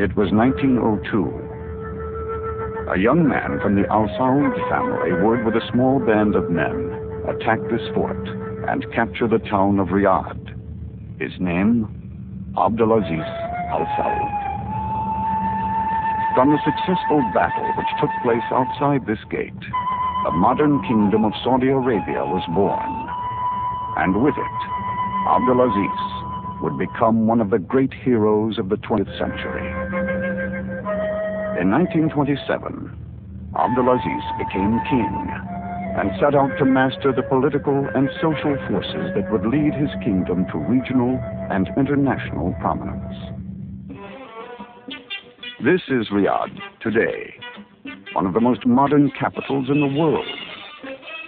It was 1902. A young man from the Al-Saud family would, with a small band of men, attack this fort and capture the town of Riyadh. His name, Abdul-Aziz al-Saud. From the successful battle which took place outside this gate, the modern kingdom of Saudi Arabia was born. And with it, Abdul-Aziz would become one of the great heroes of the 20th century. In 1927, Abdul-Aziz became king and set out to master the political and social forces that would lead his kingdom to regional and international prominence. This is Riyadh today, one of the most modern capitals in the world.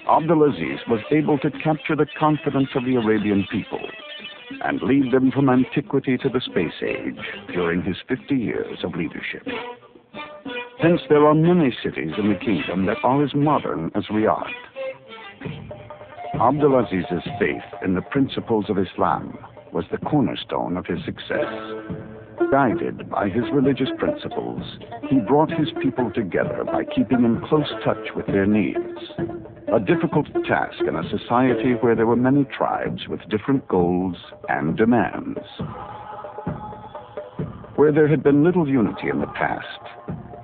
Abdul-Aziz was able to capture the confidence of the Arabian people and lead them from antiquity to the space age during his 50 years of leadership. Hence, there are many cities in the kingdom that are as modern as Riyadh. Abdul-Aziz's faith in the principles of Islam was the cornerstone of his success. Guided by his religious principles, he brought his people together by keeping in close touch with their needs. A difficult task in a society where there were many tribes with different goals and demands. Where there had been little unity in the past,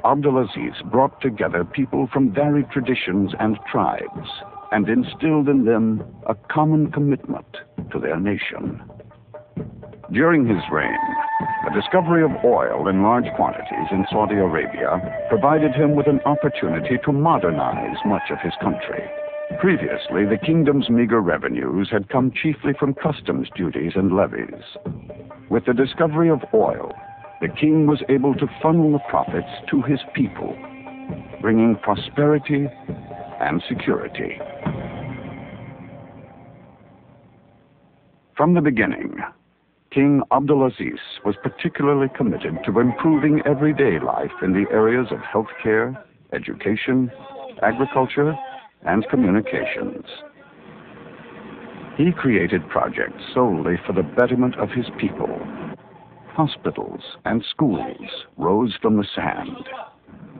Abdul-Aziz brought together people from varied traditions and tribes and instilled in them a common commitment to their nation. During his reign, the discovery of oil in large quantities in Saudi Arabia provided him with an opportunity to modernize much of his country. Previously, the kingdom's meager revenues had come chiefly from customs duties and levies. With the discovery of oil, the king was able to funnel the profits to his people, bringing prosperity and security. From the beginning, King Abdul-Aziz was particularly committed to improving everyday life in the areas of healthcare, education, agriculture, and communications. He created projects solely for the betterment of his people. Hospitals and schools rose from the sand.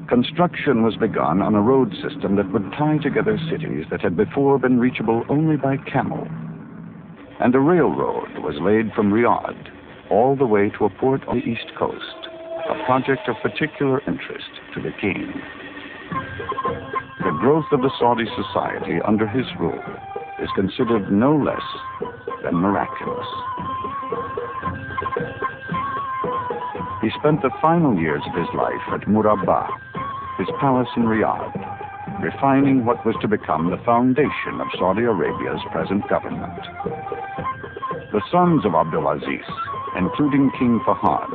Construction was begun on a road system that would tie together cities that had before been reachable only by camel. And a railroad was laid from Riyadh all the way to a port on the east coast, a project of particular interest to the king. The growth of the Saudi society under his rule is considered no less than miraculous. He spent the final years of his life at Murabba, his palace in Riyadh, refining what was to become the foundation of Saudi Arabia's present government. The sons of Abdul-Aziz, including King Fahad,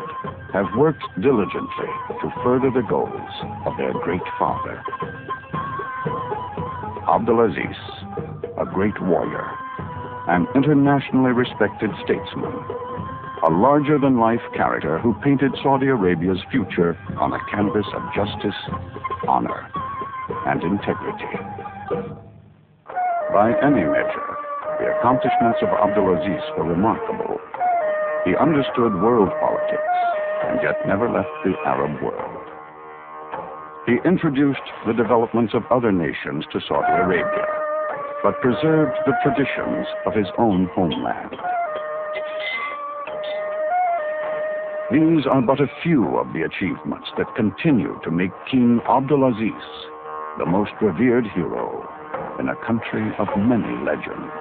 have worked diligently to further the goals of their great father. Abdul-Aziz, a great warrior, an internationally respected statesman, a larger-than-life character who painted Saudi Arabia's future on a canvas of justice, honor, and integrity. By any measure, the accomplishments of Abdul-Aziz were remarkable. He understood world politics and yet never left the Arab world. He introduced the developments of other nations to Saudi Arabia, but preserved the traditions of his own homeland. These are but a few of the achievements that continue to make King Abdul-Aziz the most revered hero in a country of many legends.